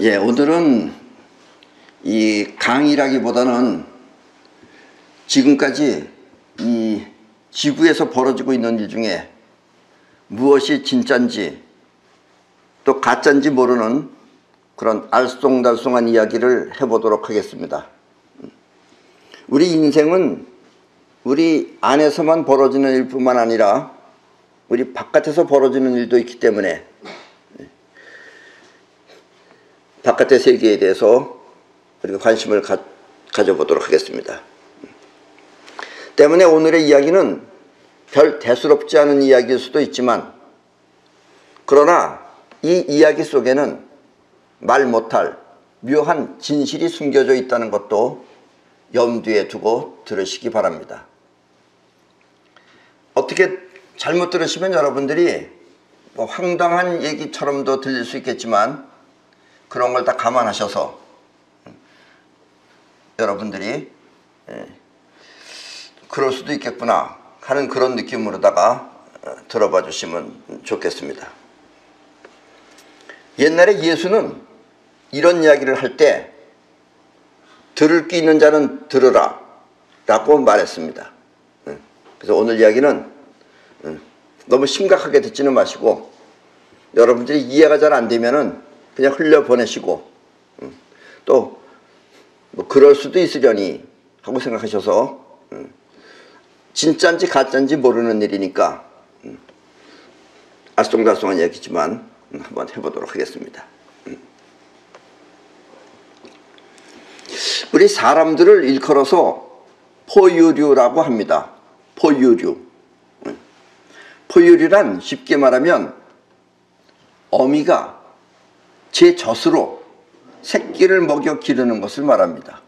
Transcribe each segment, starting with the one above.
예, 오늘은 이 강의라기보다는 지금까지 이 지구에서 벌어지고 있는 일 중에 무엇이 진짠지 또 가짠지 모르는 그런 알쏭달쏭한 이야기를 해보도록 하겠습니다. 우리 인생은 우리 안에서만 벌어지는 일뿐만 아니라 우리 바깥에서 벌어지는 일도 있기 때문에 바깥의 세계에 대해서 우리가 관심을 가져보도록 하겠습니다. 때문에 오늘의 이야기는 별 대수롭지 않은 이야기일 수도 있지만, 그러나 이 이야기 속에는 말 못할 묘한 진실이 숨겨져 있다는 것도 염두에 두고 들으시기 바랍니다. 어떻게 잘못 들으시면 여러분들이 황당한 얘기처럼도 들릴 수 있겠지만, 그런 걸 다 감안하셔서 여러분들이 그럴 수도 있겠구나 하는 그런 느낌으로다가 들어봐 주시면 좋겠습니다. 옛날에 예수는 이런 이야기를 할 때 들을 귀 있는 자는 들으라 라고 말했습니다. 그래서 오늘 이야기는 너무 심각하게 듣지는 마시고, 여러분들이 이해가 잘 안 되면은 그냥 흘려보내시고, 또 뭐 그럴 수도 있으려니 하고 생각하셔서, 진짠지 가짠지 모르는 일이니까 알쏭달쏭한 이야기지만 한번 해보도록 하겠습니다. 우리 사람들을 일컬어서 포유류라고 합니다. 포유류. 포유류란 쉽게 말하면 어미가 제 젖으로 새끼를 먹여 기르는 것을 말합니다.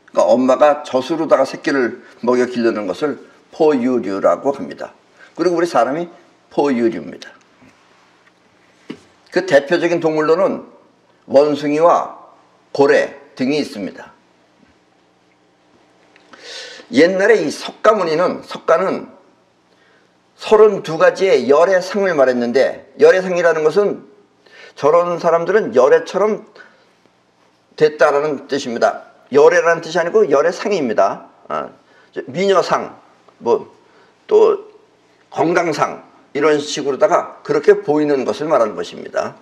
그러니까 엄마가 젖으로다가 새끼를 먹여 기르는 것을 포유류라고 합니다. 그리고 우리 사람이 포유류입니다. 그 대표적인 동물로는 원숭이와 고래 등이 있습니다. 옛날에 이 석가는 32가지의 열의 상을 말했는데, 열의 상이라는 것은 저런 사람들은 열애처럼 됐다라는 뜻입니다. 열애라는 뜻이 아니고 열의 상입니다. 미녀상, 또 건강상, 이런 식으로다가 그렇게 보이는 것을 말하는 것입니다.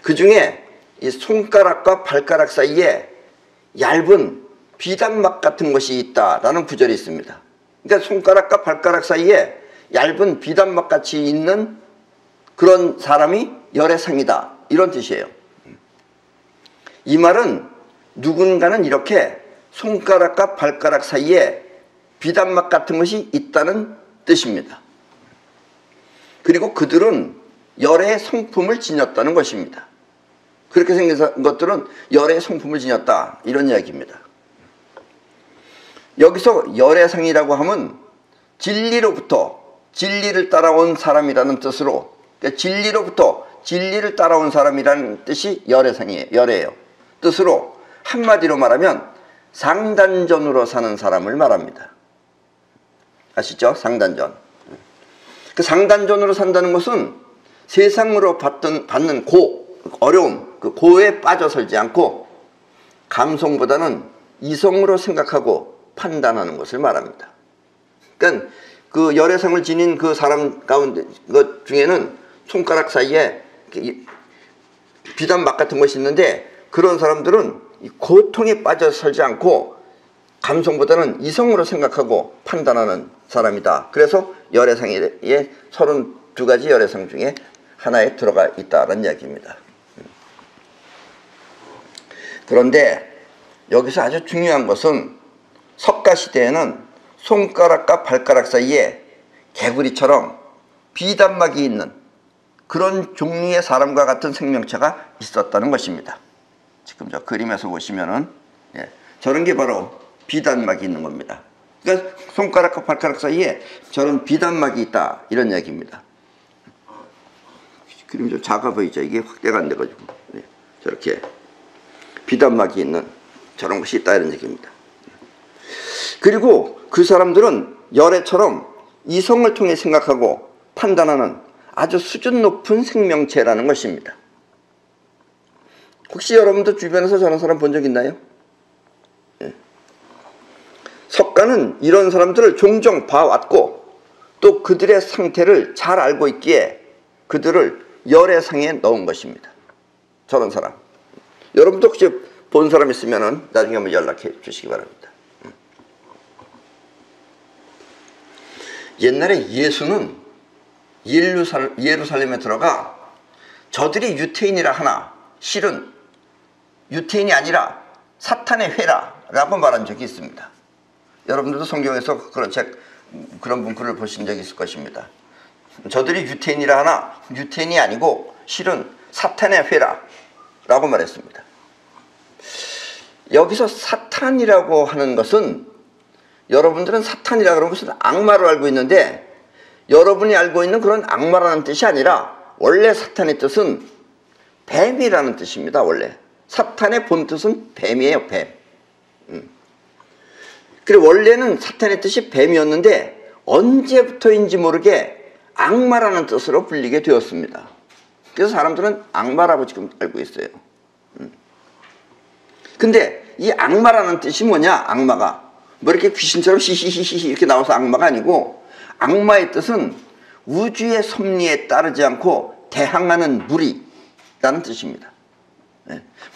그 중에 이 손가락과 발가락 사이에 얇은 비단막 같은 것이 있다라는 구절이 있습니다. 그러니까 손가락과 발가락 사이에 얇은 비단막 같이 있는 그런 사람이 열의 상이다, 이런 뜻이에요. 이 말은 누군가는 이렇게 손가락과 발가락 사이에 비단막 같은 것이 있다는 뜻입니다. 그리고 그들은 열의 성품을 지녔다는 것입니다. 그렇게 생긴 것들은 열의 성품을 지녔다, 이런 이야기입니다. 여기서 열의 상이라고 하면 진리로부터 진리를 따라온 사람이라는 뜻으로, 그러니까 진리로부터 진리를 따라온 사람이라는 뜻이 열애예요. 뜻으로 한마디로 말하면 상단전으로 사는 사람을 말합니다. 아시죠? 상단전. 그 상단전으로 산다는 것은 세상으로 받는 어려움, 그 고에 빠져 살지 않고 감성보다는 이성으로 생각하고 판단하는 것을 말합니다. 그러니까 그 열애상을 지닌 그 사람 가운데 것 중에는 손가락 사이에 비단막 같은 것이 있는데, 그런 사람들은 고통에 빠져 살지 않고 감성보다는 이성으로 생각하고 판단하는 사람이다. 그래서 열애상에 32가지 열애상 중에 하나에 들어가 있다는 이야기입니다. 그런데 여기서 아주 중요한 것은 석가시대에는 손가락과 발가락 사이에 개구리처럼 비단막이 있는 그런 종류의 사람과 같은 생명체가 있었다는 것입니다. 지금 저 그림에서 보시면은 저런 게 바로 비단막이 있는 겁니다. 그러니까 손가락과 발가락 사이에 저런 비단막이 있다, 이런 얘기입니다. 그림이 좀 작아 보이죠? 이게 확대가 안 돼가지고 저렇게 비단막이 있는 저런 것이 있다, 이런 얘기입니다. 그리고 그 사람들은 열애처럼 이성을 통해 생각하고 판단하는 아주 수준 높은 생명체라는 것입니다. 혹시 여러분도 주변에서 저런 사람 본 적 있나요? 예. 석가는 이런 사람들을 종종 봐왔고 또 그들의 상태를 잘 알고 있기에 그들을 열애상에 넣은 것입니다. 저런 사람. 여러분도 혹시 본 사람 있으면 나중에 한번 연락해 주시기 바랍니다. 옛날에 예수는 예루살렘에 들어가 저들이 유태인이라 하나 실은 유태인이 아니라 사탄의 회라라고 말한 적이 있습니다. 여러분들도 성경에서 그런 문구를 보신 적이 있을 것입니다. 저들이 유태인이라 하나 유태인이 아니고 실은 사탄의 회라라고 말했습니다. 여기서 사탄이라고 하는 것은 여러분들은 사탄이라고 하는 것은 악마로 알고 있는데 여러분이 알고 있는 그런 악마라는 뜻이 아니라 원래 사탄의 뜻은 뱀이라는 뜻입니다. 원래 사탄의 본 뜻은 뱀이에요. 뱀. 그리고 원래는 사탄의 뜻이 뱀이었는데 언제부터인지 모르게 악마라는 뜻으로 불리게 되었습니다. 그래서 사람들은 악마라고 지금 알고 있어요. 근데 이 악마라는 뜻이 뭐냐? 악마가 뭐 이렇게 귀신처럼 히히히히 이렇게 나와서 악마가 아니고 악마의 뜻은 우주의 섭리에 따르지 않고 대항하는 무리라는 뜻입니다.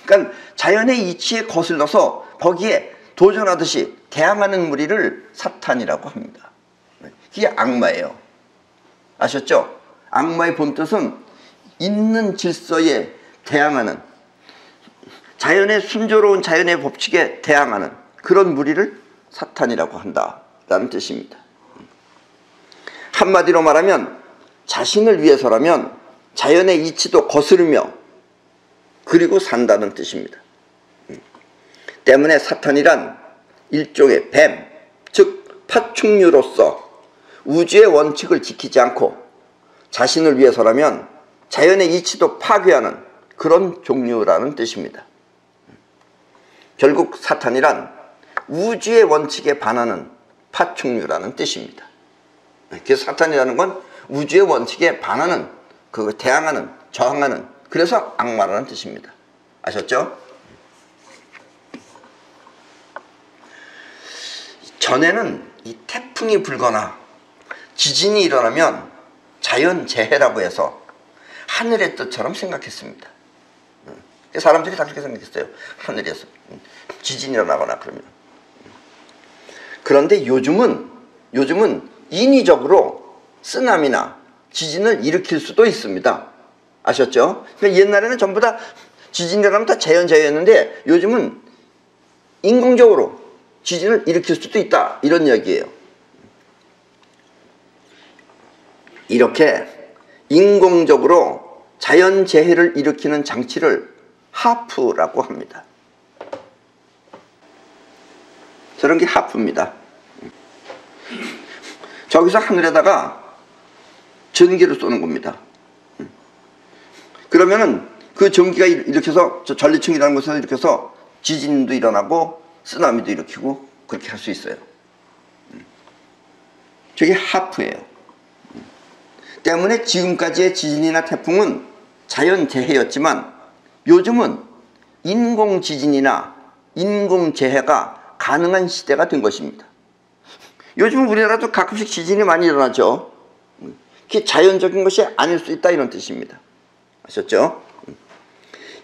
그러니까 자연의 이치에 거슬러서 거기에 도전하듯이 대항하는 무리를 사탄이라고 합니다. 그게 악마예요. 아셨죠? 악마의 본뜻은 있는 질서에 대항하는, 자연의 순조로운 자연의 법칙에 대항하는 그런 무리를 사탄이라고 한다라는 뜻입니다. 한마디로 말하면 자신을 위해서라면 자연의 이치도 거스르며 그리고 산다는 뜻입니다. 때문에 사탄이란 일종의 뱀, 즉 파충류로서 우주의 원칙을 지키지 않고 자신을 위해서라면 자연의 이치도 파괴하는 그런 종류라는 뜻입니다. 결국 사탄이란 우주의 원칙에 반하는 파충류라는 뜻입니다. 그래서 사탄이라는 건 우주의 원칙에 반하는, 대항하는, 저항하는, 그래서 악마라는 뜻입니다. 아셨죠? 전에는 이 태풍이 불거나 지진이 일어나면 자연재해라고 해서 하늘의 뜻처럼 생각했습니다. 사람들이 다 그렇게 생각했어요. 하늘에서 지진이 일어나거나 그러면. 그런데 요즘은 인위적으로 쓰나미나 지진을 일으킬 수도 있습니다. 아셨죠? 그러니까 옛날에는 전부 다 지진이 일어나면 다 자연재해였는데 요즘은 인공적으로 지진을 일으킬 수도 있다, 이런 이야기예요. 이렇게 인공적으로 자연재해를 일으키는 장치를 하프라고 합니다. 저런 게 하프입니다. 저기서 하늘에다가 전기를 쏘는 겁니다. 그러면은 그 전기가 일으켜서 저 전리층이라는 곳에서 일으켜서 지진도 일어나고 쓰나미도 일으키고 그렇게 할 수 있어요. 저게 하프예요. 때문에 지금까지의 지진이나 태풍은 자연재해였지만 요즘은 인공지진이나 인공재해가 가능한 시대가 된 것입니다. 요즘은 우리나라도 가끔씩 지진이 많이 일어나죠. 그게 자연적인 것이 아닐 수 있다, 이런 뜻입니다. 아셨죠?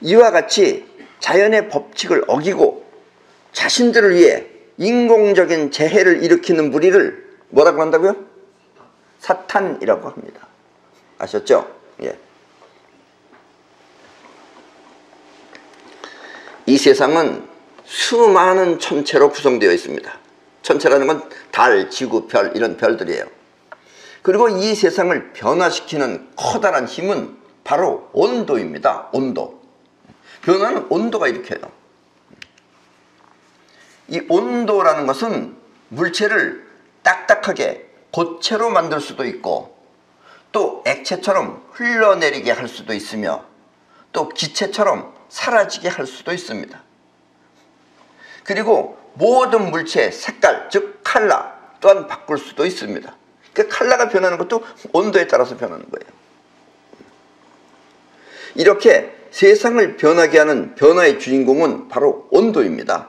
이와 같이 자연의 법칙을 어기고 자신들을 위해 인공적인 재해를 일으키는 무리를 뭐라고 한다고요? 사탄이라고 합니다. 아셨죠? 예. 이 세상은 수많은 천체로 구성되어 있습니다. 천체라는 건 달, 지구, 별, 이런 별들이에요. 그리고 이 세상을 변화시키는 커다란 힘은 바로 온도입니다. 온도. 변화는 온도가 일으켜요. 이 온도라는 것은 물체를 딱딱하게 고체로 만들 수도 있고 또 액체처럼 흘러내리게 할 수도 있으며 또 기체처럼 사라지게 할 수도 있습니다. 그리고 모든 물체의 색깔, 즉 컬러 또한 바꿀 수도 있습니다. 그 컬러가 변하는 것도 온도에 따라서 변하는 거예요. 이렇게 세상을 변하게 하는 변화의 주인공은 바로 온도입니다.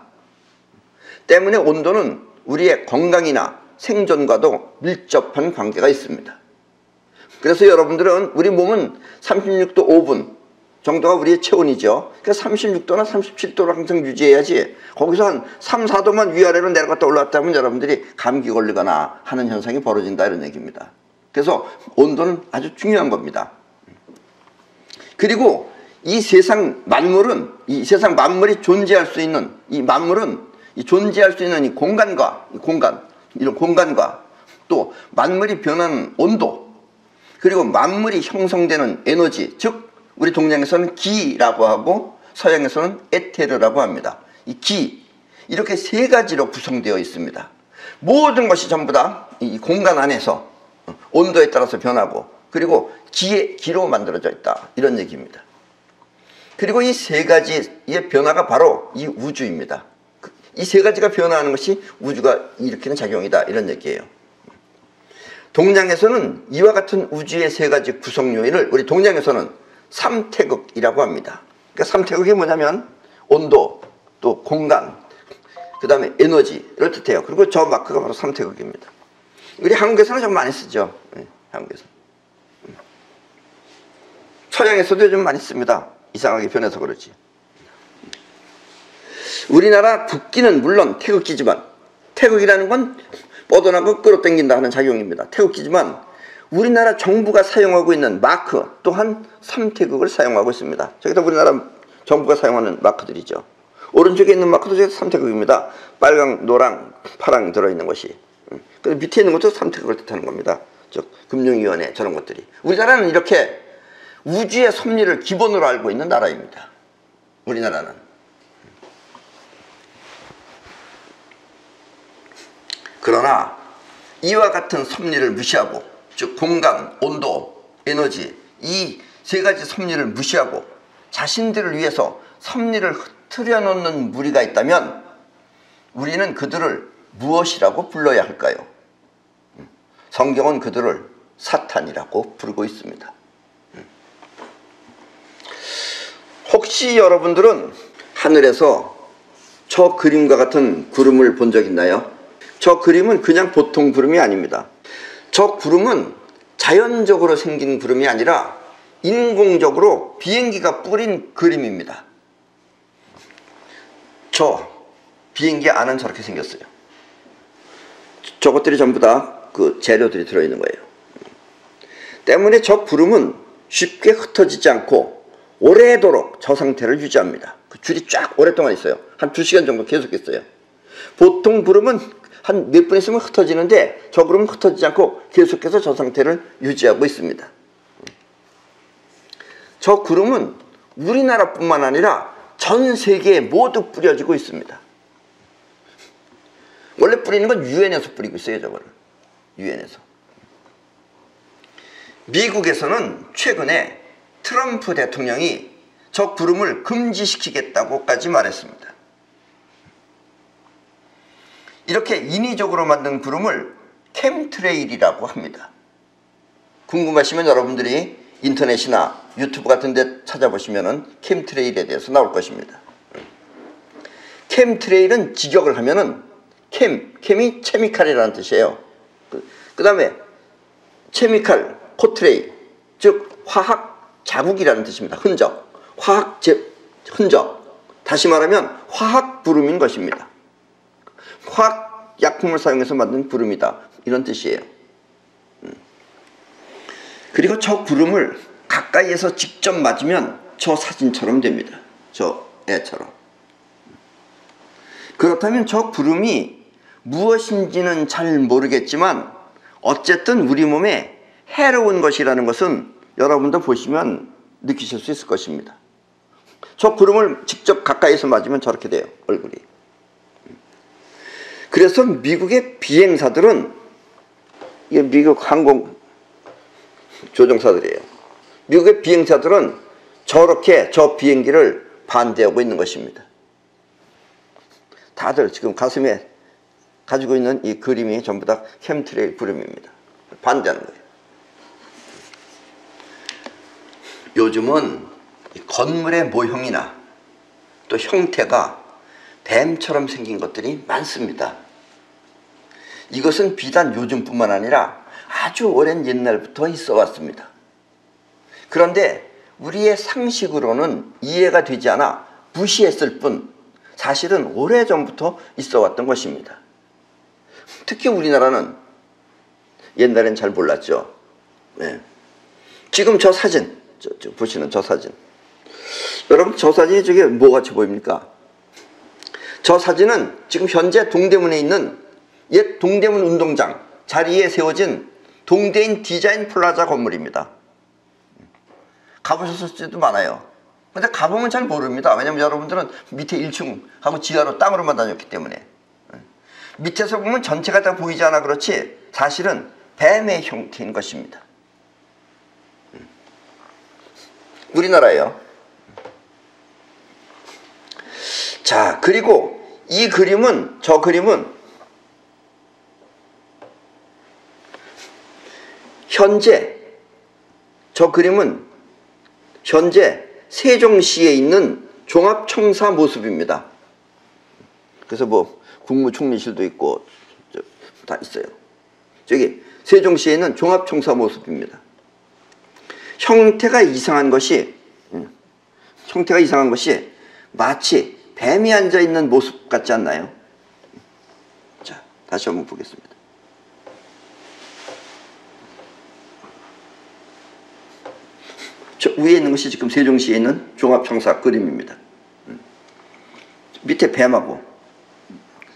때문에 온도는 우리의 건강이나 생존과도 밀접한 관계가 있습니다. 그래서 여러분들은 우리 몸은 36도 5분 정도가 우리의 체온이죠. 그러니까 36도나 37도를 항상 유지해야지 거기서 한 3, 4도만 위아래로 내려갔다 올라갔다 하면 여러분들이 감기 걸리거나 하는 현상이 벌어진다 이런 얘기입니다. 그래서 온도는 아주 중요한 겁니다. 그리고 이 세상 만물은 이 세상 만물이 존재할 수 있는 이 만물은 이 존재할 수 있는 이 공간과 이런 공간과 또 만물이 변하는 온도 그리고 만물이 형성되는 에너지 즉 우리 동양에서는 기라고 하고 서양에서는 에테르라고 합니다. 이 기 이렇게 세 가지로 구성되어 있습니다. 모든 것이 전부 다 이 공간 안에서 온도에 따라서 변하고 그리고 기로 만들어져 있다 이런 얘기입니다. 그리고 이 세 가지의 변화가 바로 이 우주입니다. 이 세 가지가 변화하는 것이 우주가 일으키는 작용이다 이런 얘기예요. 동양에서는 이와 같은 우주의 세 가지 구성 요인을 우리 동양에서는 삼태극이라고 합니다. 그러니까 삼태극이 뭐냐면 온도, 또 공간, 그 다음에 에너지를 뜻해요. 그리고 저 마크가 바로 삼태극입니다. 우리 한국에서는 좀 많이 쓰죠. 네, 한국에서. 서양에서도 좀 많이 씁니다. 이상하게 변해서 그렇지. 우리나라 국기는 물론 태극기지만 태극이라는 건 뻗어나고 끌어당긴다 하는 작용입니다. 태극기지만 우리나라 정부가 사용하고 있는 마크 또한 삼태극을 사용하고 있습니다. 저기다 우리나라 정부가 사용하는 마크들이죠. 오른쪽에 있는 마크도 삼태극입니다. 빨강, 노랑, 파랑 들어있는 것이. 그 밑에 있는 것도 삼태극을 뜻하는 겁니다. 즉 금융위원회 저런 것들이. 우리나라는 이렇게 우주의 섭리를 기본으로 알고 있는 나라입니다. 우리나라는. 그러나 이와 같은 섭리를 무시하고 즉 공간, 온도, 에너지 이 세 가지 섭리를 무시하고 자신들을 위해서 섭리를 흐트려 놓는 무리가 있다면 우리는 그들을 무엇이라고 불러야 할까요? 성경은 그들을 사탄이라고 부르고 있습니다. 혹시 여러분들은 하늘에서 저 그림과 같은 구름을 본 적 있나요? 저 그림은 그냥 보통 구름이 아닙니다. 저 구름은 자연적으로 생긴 구름이 아니라 인공적으로 비행기가 뿌린 그림입니다. 저 비행기 안은 저렇게 생겼어요. 저것들이 전부 다 그 재료들이 들어있는 거예요. 때문에 저 구름은 쉽게 흩어지지 않고 오래도록 저 상태를 유지합니다. 그 줄이 쫙 오랫동안 있어요. 한 2시간 정도 계속 있어요. 보통 구름은 한 몇 분 있으면 흩어지는데 저 구름은 흩어지지 않고 계속해서 저 상태를 유지하고 있습니다. 저 구름은 우리나라뿐만 아니라 전 세계에 모두 뿌려지고 있습니다. 원래 뿌리는 건 유엔에서 뿌리고 있어요. 저거를. 유엔에서. 미국에서는 최근에 트럼프 대통령이 저 구름을 금지시키겠다고까지 말했습니다. 이렇게 인위적으로 만든 구름을 캠트레일이라고 합니다. 궁금하시면 여러분들이 인터넷이나 유튜브 같은 데 찾아보시면 캠트레일에 대해서 나올 것입니다. 캠트레일은 직역을 하면은 캠이 케미칼이라는 뜻이에요. 그 다음에 케미칼, 코트레일, 즉 화학 자국이라는 뜻입니다. 흔적, 흔적. 다시 말하면 화학 구름인 것입니다. 화학 약품을 사용해서 만든 구름이다. 이런 뜻이에요. 그리고 저 구름을 가까이에서 직접 맞으면 저 사진처럼 됩니다. 저 애처럼. 그렇다면 저 구름이 무엇인지는 잘 모르겠지만 어쨌든 우리 몸에 해로운 것이라는 것은 여러분도 보시면 느끼실 수 있을 것입니다. 저 구름을 직접 가까이서 맞으면 저렇게 돼요. 얼굴이. 그래서 미국의 비행사들은 이게 미국 항공 조종사들이에요. 미국의 비행사들은 저렇게 저 비행기를 반대하고 있는 것입니다. 다들 지금 가슴에 가지고 있는 이 그림이 전부 다 캠트레일 구름입니다. 반대하는 거예요. 요즘은 건물의 모형이나 또 형태가 뱀처럼 생긴 것들이 많습니다. 이것은 비단 요즘뿐만 아니라 아주 오랜 옛날부터 있어 왔습니다. 그런데 우리의 상식으로는 이해가 되지 않아 무시했을 뿐 사실은 오래전부터 있어 왔던 것입니다. 특히 우리나라는 옛날엔 잘 몰랐죠. 네. 지금 저 사진, 보시는 저 사진. 여러분 저 사진이 저게 뭐같이 보입니까? 저 사진은 지금 현재 동대문에 있는 옛 동대문 운동장 자리에 세워진 동대인 디자인 플라자 건물입니다. 가보셨을지도 많아요. 근데 가보면 잘 모릅니다. 왜냐면 여러분들은 밑에 1층하고 지하로 땅으로만 다녔기 때문에. 밑에서 보면 전체가 다 보이지 않아 그렇지 사실은 뱀의 형태인 것입니다. 우리나라예요. 자, 그리고 이 그림은, 저 그림은 현재 세종시에 있는 종합청사 모습입니다. 그래서 뭐 국무총리실도 있고 다 있어요. 저기 세종시에 있는 종합청사 모습입니다. 형태가 이상한 것이 마치 뱀이 앉아있는 모습 같지 않나요? 자, 다시 한번 보겠습니다. 저 위에 있는 것이 지금 세종시에 있는 종합청사 그림입니다. 밑에 뱀하고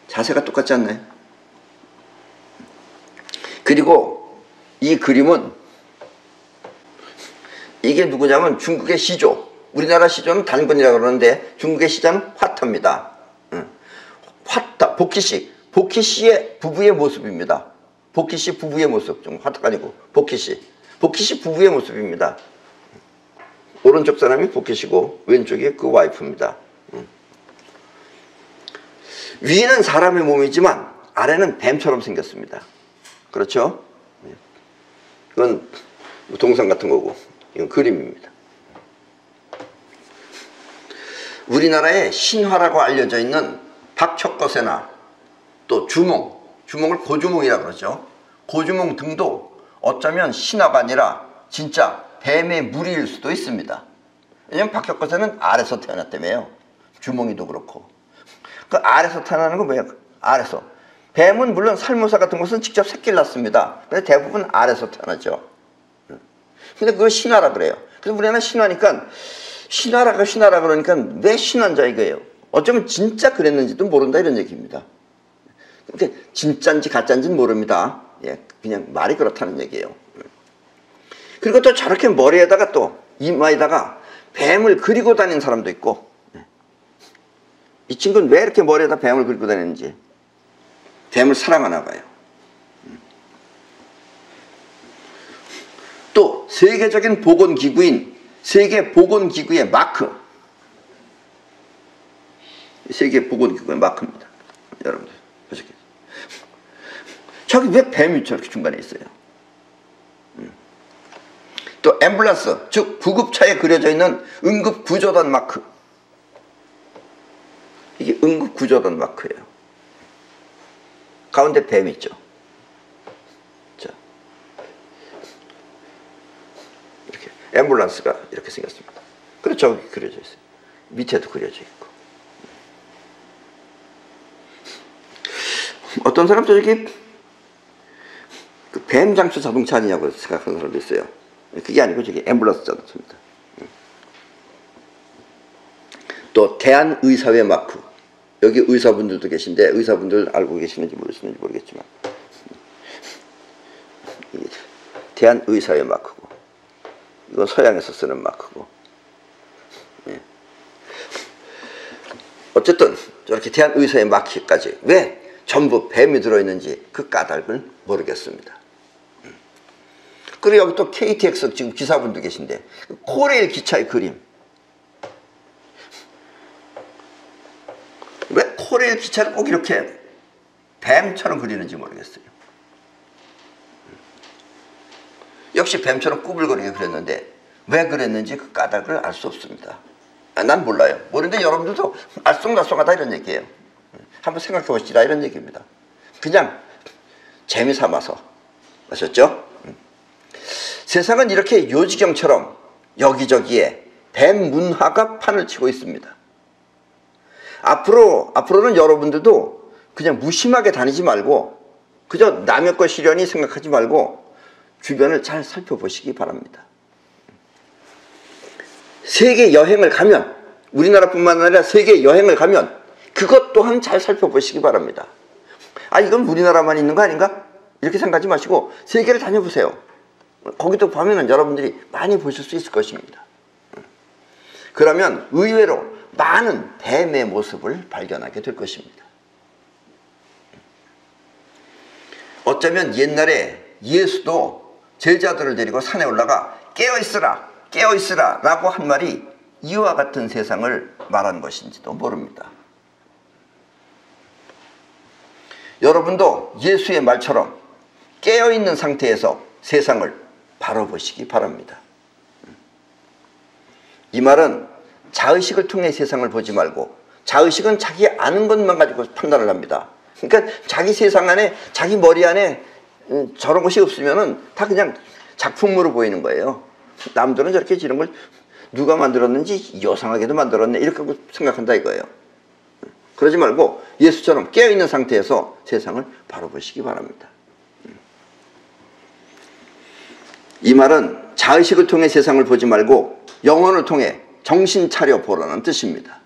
자세가 똑같지 않나요? 그리고 이 그림은 이게 누구냐면 중국의 시조, 우리나라 시조는 단건이라고 그러는데 중국의 시조는 화타입니다. 화타, 복희씨의 부부의 모습입니다. 복희씨 부부의 모습, 좀 화타가 아니고 복희씨 부부의 모습입니다. 오른쪽 사람이 복희씨고 왼쪽이 그 와이프입니다. 위는 사람의 몸이지만 아래는 뱀처럼 생겼습니다. 그렇죠? 이건 동상 같은 거고 이건 그림입니다. 우리나라의 신화라고 알려져 있는 박척거새나 또 주몽을 고주몽이라고 그러죠. 고주몽 등도 어쩌면 신화가 아니라 진짜 뱀의 무리일 수도 있습니다. 왜냐면 박척거새는 아래서 태어났다며요. 주몽이도 그렇고. 그 아래서 태어나는 건 뭐예요? 아래서. 뱀은 물론 살모사 같은 것은 직접 새끼를 낳습니다. 근데 대부분 아래서 태어나죠. 근데 그거 신화라 그래요. 그래서 우리나라 신화니까 신화라 그러니까 왜 신화인자 이거예요. 어쩌면 진짜 그랬는지도 모른다 이런 얘기입니다. 근데 진짜인지 가짜인지는 모릅니다. 예, 그냥 말이 그렇다는 얘기예요. 그리고 또 저렇게 머리에다가 또 이마에다가 뱀을 그리고 다니는 사람도 있고, 이 친구는 왜 이렇게 머리에다 뱀을 그리고 다니는지 뱀을 사랑하나 봐요. 또 세계적인 보건기구인 세계보건기구의 마크, 세계보건기구의 마크입니다. 여러분들 보셨겠죠? 저기 왜 뱀이 저렇게 중간에 있어요? 또 앰뷸런스, 즉 구급차에 그려져 있는 응급구조단 마크, 이게 응급구조단 마크예요. 가운데 뱀 있죠. 자, 이렇게 앰뷸런스가 이렇게 생겼습니다. 그리고 저기 그려져 있어요. 밑에도 그려져 있고. 어떤 사람도 저기 그 뱀 장수 자동차 아니냐고 생각하는 사람도 있어요. 그게 아니고 저기 앰뷸런스 자동차입니다. 또 대한의사회 마크, 여기 의사분들도 계신데 의사분들 알고 계시는지 모르시는지 모르겠지만 이게 대한의사회 마크고, 이건 서양에서 쓰는 마크고. 예. 어쨌든 저렇게 대한의사회 마크까지 왜 전부 뱀이 들어있는지 그 까닭을 모르겠습니다. 그리고 여기 또 KTX 지금 기사분도 계신데 코레일 기차의 그림, 왜 코레일 기차를 꼭 이렇게 뱀처럼 그리는지 모르겠어요. 역시 뱀처럼 꾸불거리게 그렸는데 왜 그랬는지 그 까닭을 알 수 없습니다. 난 몰라요. 모르는데 여러분들도 알쏭달쏭하다 이런 얘기예요. 한번 생각해 보시라 이런 얘기입니다. 그냥 재미 삼아서. 아셨죠? 세상은 이렇게 요지경처럼 여기저기에 대문화가 판을 치고 있습니다. 앞으로는 여러분들도 그냥 무심하게 다니지 말고 그저 남의 것 시련이 생각하지 말고 주변을 잘 살펴보시기 바랍니다. 세계 여행을 가면, 우리나라뿐만 아니라 세계 여행을 가면 그것 또한 잘 살펴보시기 바랍니다. 아, 이건 우리나라만 있는 거 아닌가? 이렇게 생각하지 마시고 세계를 다녀보세요. 거기도 보면은 여러분들이 많이 보실 수 있을 것입니다. 그러면 의외로 많은 뱀의 모습을 발견하게 될 것입니다. 어쩌면 옛날에 예수도 제자들을 데리고 산에 올라가 깨어있으라, 깨어있으라 라고 한 말이 이와 같은 세상을 말한 것인지도 모릅니다. 여러분도 예수의 말처럼 깨어있는 상태에서 세상을 바라보시기 바랍니다. 이 말은 자의식을 통해 세상을 보지 말고, 자의식은 자기 아는 것만 가지고 판단을 합니다. 그러니까 자기 세상 안에, 자기 머리 안에 저런 것이 없으면은 다 그냥 작품으로 보이는 거예요. 남들은 저렇게 이런 걸 누가 만들었는지 요상하게도 만들었네 이렇게 생각한다 이거예요. 그러지 말고 예수처럼 깨어있는 상태에서 세상을 바라보시기 바랍니다. 이 말은 자의식을 통해 세상을 보지 말고 영혼을 통해 정신 차려 보라는 뜻입니다.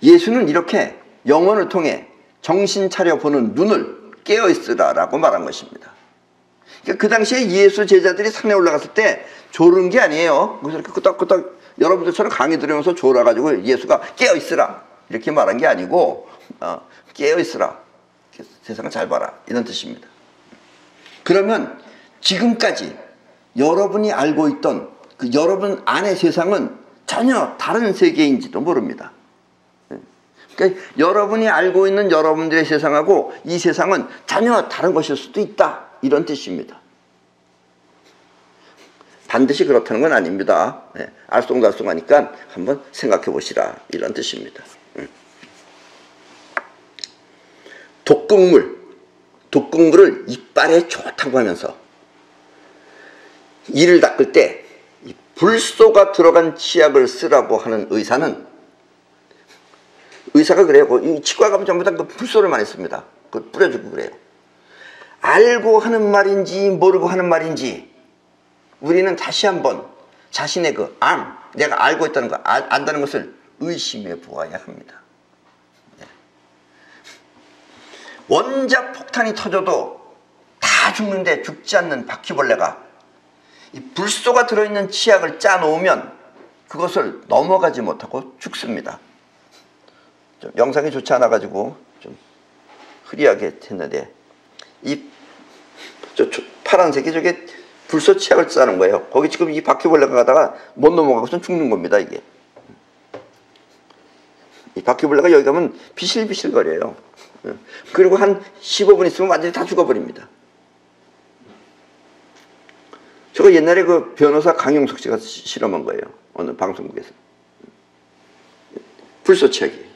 예수는 이렇게 영혼을 통해 정신 차려 보는 눈을 깨어있으라라고 말한 것입니다. 그러니까 그 당시에 예수 제자들이 산에 올라갔을 때 조른 게 아니에요. 그래서 이렇게 끄덕끄덕 여러분들처럼 강의 들으면서 졸아가지고 예수가 깨어있으라 이렇게 말한 게 아니고 깨어있으라, 세상을 잘 봐라 이런 뜻입니다. 그러면 지금까지 여러분이 알고 있던 그 여러분 안의 세상은 전혀 다른 세계인지도 모릅니다. 그러니까 여러분이 알고 있는 여러분들의 세상하고 이 세상은 전혀 다른 것일 수도 있다 이런 뜻입니다. 반드시 그렇다는 건 아닙니다. 알쏭달쏭하니까 한번 생각해 보시라 이런 뜻입니다. 독극물을 이빨에 좋다고 하면서 이를 닦을 때 불소가 들어간 치약을 쓰라고 하는 의사가 그래요. 이 치과 가면 전부 다 그 불소를 많이 씁니다. 그걸 뿌려주고 그래요. 알고 하는 말인지 모르고 하는 말인지 우리는 다시 한번 자신의 그 내가 알고 있다는 거, 안다는 것을 의심해 보아야 합니다. 원자 폭탄이 터져도 다 죽는데 죽지 않는 바퀴벌레가 이 불소가 들어있는 치약을 짜 놓으면 그것을 넘어가지 못하고 죽습니다. 좀 영상이 좋지 않아 가지고 좀 흐리하게 했는데 파란색이 저게 불소 치약을 짜는 거예요. 거기 지금 이 바퀴벌레가 가다가 못 넘어가고선 죽는 겁니다. 이게 이 바퀴벌레가 여기 가면 비실비실 거려요. 그리고 한 15분 있으면 완전히 다 죽어버립니다. 저거 옛날에 그 변호사 강용석 씨가 실험한 거예요. 어느 방송국에서. 불소치약이에요.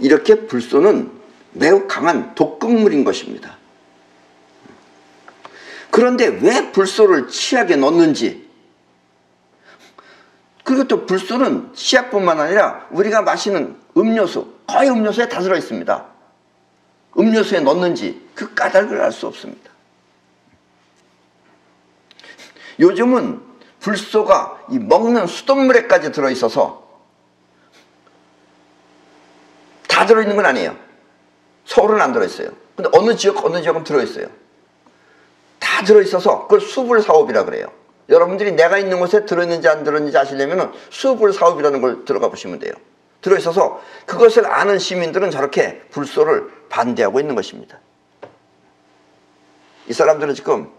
이렇게 불소는 매우 강한 독극물인 것입니다. 그런데 왜 불소를 치약에 넣는지, 그리고 또 불소는 치약뿐만 아니라 우리가 마시는 음료수, 거의 음료수에 다 들어있습니다. 음료수에 넣는지 그 까닭을 알 수 없습니다. 요즘은 불소가 이 먹는 수돗물에까지 들어있어서, 다 들어있는 건 아니에요. 서울은 안 들어있어요. 근데 어느 지역은 들어있어요. 다 들어있어서 그걸 수불 사업이라 그래요. 여러분들이 내가 있는 곳에 들어있는지 안 들어있는지 아시려면 수불 사업이라는 걸 들어가 보시면 돼요. 들어있어서 그것을 아는 시민들은 저렇게 불소를 반대하고 있는 것입니다. 이 사람들은 지금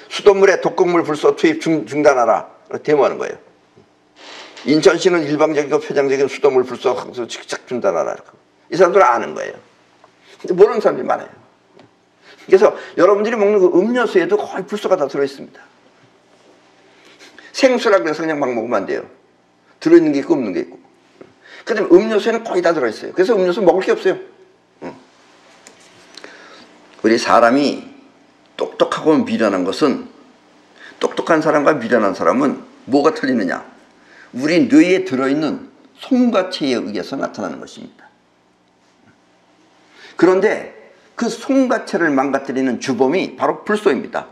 수돗물에 독극물 불소 투입 중단하라 데모하는 거예요. 인천시는 일방적이고 표장적인 수돗물 불소 직접 중단하라. 이 사람들은 아는 거예요. 근데 모르는 사람들이 많아요. 그래서 여러분들이 먹는 그 음료수에도 거의 불소가 다 들어있습니다. 생수라 그래서 그냥 막 먹으면 안 돼요. 들어있는 게 있고 없는 게 있고. 그 다음에 음료수에는 거의 다 들어있어요. 그래서 음료수 먹을 게 없어요. 우리 사람이 똑똑하고 미련한 것은, 똑똑한 사람과 미련한 사람은 뭐가 틀리느냐? 우리 뇌에 들어있는 송가체에 의해서 나타나는 것입니다. 그런데 그 송가체를 망가뜨리는 주범이 바로 불소입니다.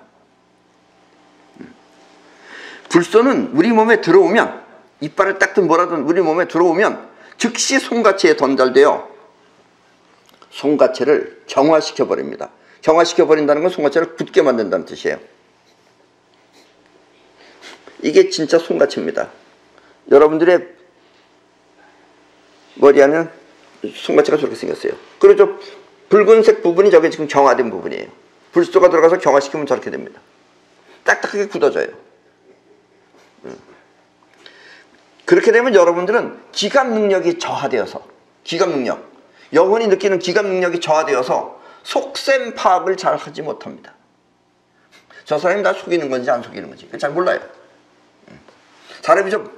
불소는 우리 몸에 들어오면, 이빨을 닦든 뭐라든 우리 몸에 들어오면 즉시 송가체에 전달되어 송가체를 정화시켜 버립니다. 정화시켜 버린다는 건 송가체를 굳게 만든다는 뜻이에요. 이게 진짜 송가체입니다. 여러분들의 머리 안에는 송가체가 저렇게 생겼어요. 그리고 저 붉은색 부분이 저게 지금 정화된 부분이에요. 불소가 들어가서 정화시키면 저렇게 됩니다. 딱딱하게 굳어져요. 그렇게 되면 여러분들은 기감 능력이 저하되어서, 기감 능력, 영혼이 느끼는 기감 능력이 저하되어서 속셈 파악을 잘 하지 못합니다. 저 사람이 나 속이는 건지 안 속이는 건지 잘 몰라요. 사람이 좀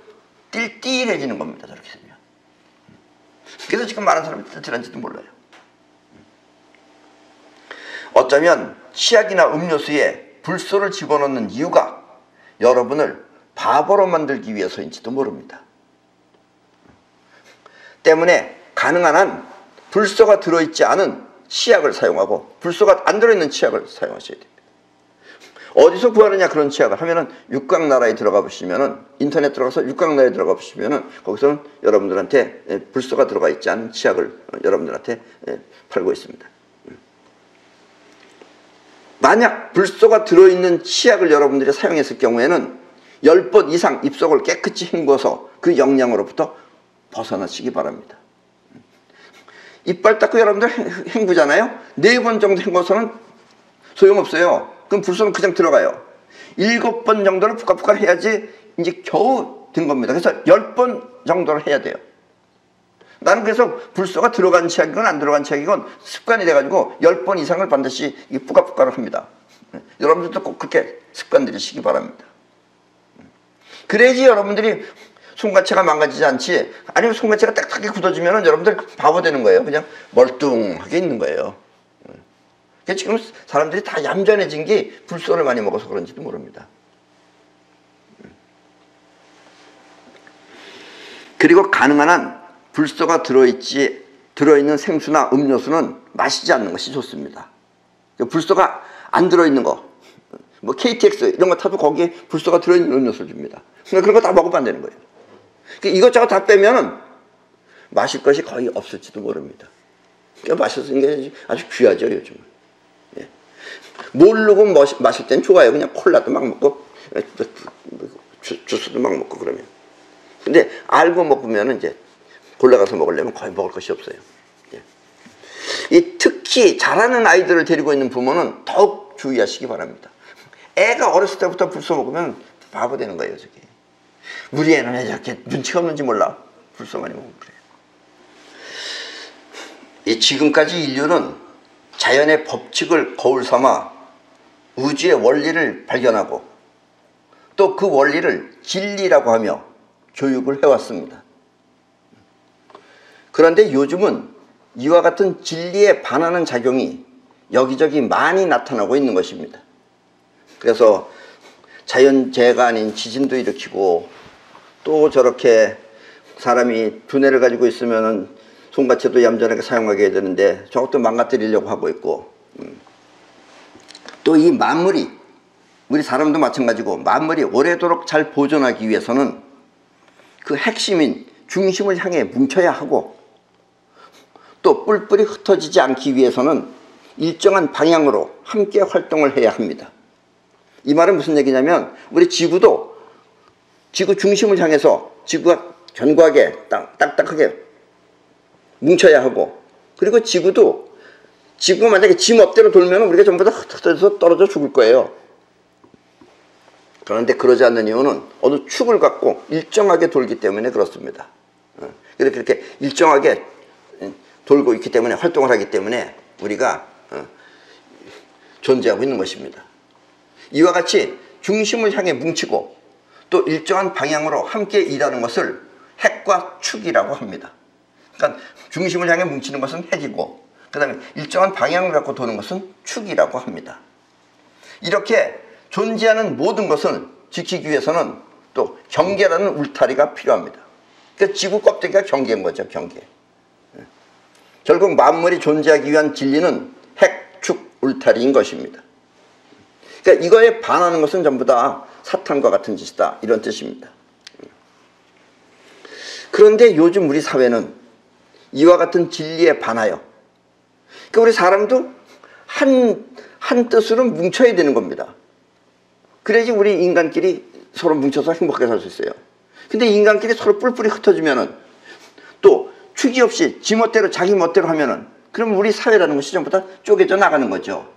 띨띨해지는 겁니다. 저렇게 되면. 그래서 지금 많은 사람이 뜰뜰한지도 몰라요. 어쩌면 치약이나 음료수에 불소를 집어넣는 이유가 여러분을 바보로 만들기 위해서인지도 모릅니다. 때문에 가능한 한 불소가 들어있지 않은 치약을 사용하고 불소가 안 들어있는 치약을 사용하셔야 됩니다. 어디서 구하느냐 그런 치약을 하면은 육각나라에 들어가 보시면은, 인터넷 들어가서 육각나라에 들어가 보시면은 거기서는 여러분들한테 불소가 들어가 있지 않은 치약을 여러분들한테 팔고 있습니다. 만약 불소가 들어있는 치약을 여러분들이 사용했을 경우에는 10번 이상 입속을 깨끗이 헹궈서 그 영양으로부터 벗어나시기 바랍니다. 이빨 닦고 여러분들 헹구잖아요. 4번 정도 헹궈서는 소용없어요. 그럼 불소는 그냥 들어가요. 7번 정도를 푸까푸까 해야지 이제 겨우 된 겁니다. 그래서 10번 정도를 해야 돼요. 나는 그래서 불소가 들어간 치약이건 안 들어간 치약이건 습관이 돼가지고 10번 이상을 반드시 푸까푸까를 합니다. 여러분들도 꼭 그렇게 습관 들이시기 바랍니다. 그래야지 여러분들이 송가체가 망가지지 않지, 아니면 송가체가 딱딱하게 굳어지면 여러분들 바보 되는 거예요. 그냥 멀뚱하게 있는 거예요. 지금 사람들이 다 얌전해진 게 불소를 많이 먹어서 그런지도 모릅니다. 그리고 가능한 한 불소가 들어있는 생수나 음료수는 마시지 않는 것이 좋습니다. 불소가 안 들어있는 거, 뭐 KTX 이런 거 타도 거기에 불소가 들어있는 음료수를 줍니다. 그런 거 다 먹으면 안 되는 거예요. 이것저것 다 빼면은 마실 것이 거의 없을지도 모릅니다. 그러니까 마실 수 있는 게 아주 귀하죠, 요즘은. 예. 모르고 마실 땐 좋아요. 그냥 콜라도 막 먹고, 주스도 막 먹고 그러면. 근데 알고 먹으면 이제 골라가서 먹으려면 거의 먹을 것이 없어요. 예. 특히 잘하는 아이들을 데리고 있는 부모는 더욱 주의하시기 바랍니다. 애가 어렸을 때부터 불소 먹으면 바보 되는 거예요, 저게. 우리 애는 왜 저렇게 눈치가 없는지 몰라. 불소 많이 먹으면 그래요. 지금까지 인류는 자연의 법칙을 거울 삼아 우주의 원리를 발견하고 또 그 원리를 진리라고 하며 교육을 해왔습니다. 그런데 요즘은 이와 같은 진리에 반하는 작용이 여기저기 많이 나타나고 있는 것입니다. 그래서 자연재해가 아닌 지진도 일으키고, 또 저렇게 사람이 두뇌를 가지고 있으면은 송가체도 얌전하게 사용하게 해야 되는데 저것도 망가뜨리려고 하고 있고, 또 이 만물이, 우리 사람도 마찬가지고 만물이 오래도록 잘 보존하기 위해서는 그 핵심인 중심을 향해 뭉쳐야 하고, 또 뿔뿔이 흩어지지 않기 위해서는 일정한 방향으로 함께 활동을 해야 합니다. 이 말은 무슨 얘기냐면, 우리 지구도 지구 중심을 향해서 지구가 견고하게 딱딱하게 뭉쳐야 하고, 그리고 지구가 만약에 지 멋대로 돌면 우리가 전부 다 흩어져서 떨어져 죽을 거예요. 그런데 그러지 않는 이유는 어느 축을 갖고 일정하게 돌기 때문에 그렇습니다. 그렇게 일정하게 돌고 있기 때문에, 활동을 하기 때문에 우리가 존재하고 있는 것입니다. 이와 같이 중심을 향해 뭉치고 또 일정한 방향으로 함께 일하는 것을 핵과 축이라고 합니다. 그러니까 중심을 향해 뭉치는 것은 핵이고 그 다음에 일정한 방향을 갖고 도는 것은 축이라고 합니다. 이렇게 존재하는 모든 것을 지키기 위해서는 또 경계라는 울타리가 필요합니다. 그러니까 지구 껍데기가 경계인 거죠. 경계. 결국 만물이 존재하기 위한 진리는 핵, 축, 울타리인 것입니다. 그러니까 이거에 반하는 것은 전부 다 사탄과 같은 짓이다, 이런 뜻입니다. 그런데 요즘 우리 사회는 이와 같은 진리에 반하여, 그러니까 우리 사람도 한 뜻으로 뭉쳐야 되는 겁니다. 그래야지 우리 인간끼리 서로 뭉쳐서 행복하게 살 수 있어요. 근데 인간끼리 서로 뿔뿔이 흩어지면은, 또 축이 없이 지 멋대로 자기 멋대로 하면은, 그럼 우리 사회라는 것이 전부 다 쪼개져 나가는 거죠.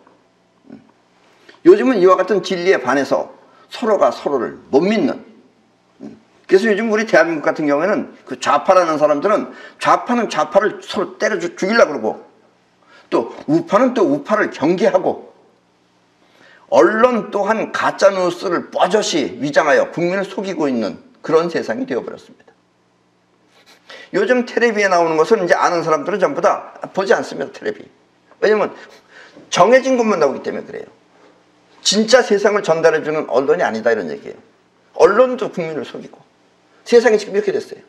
요즘은 이와 같은 진리에 반해서 서로가 서로를 못 믿는, 그래서 요즘 우리 대한민국 같은 경우에는 그 좌파라는 사람들은 좌파는 좌파를 서로 때려 죽이려고 그러고, 또 우파는 또 우파를 경계하고, 언론 또한 가짜뉴스를 뻐젓이 위장하여 국민을 속이고 있는 그런 세상이 되어버렸습니다. 요즘 텔레비에 나오는 것은 이제 아는 사람들은 전부 다 보지 않습니다. 텔레비. 왜냐면 정해진 것만 나오기 때문에 그래요. 진짜 세상을 전달해주는 언론이 아니다, 이런 얘기예요. 언론도 국민을 속이고 세상이 지금 이렇게 됐어요.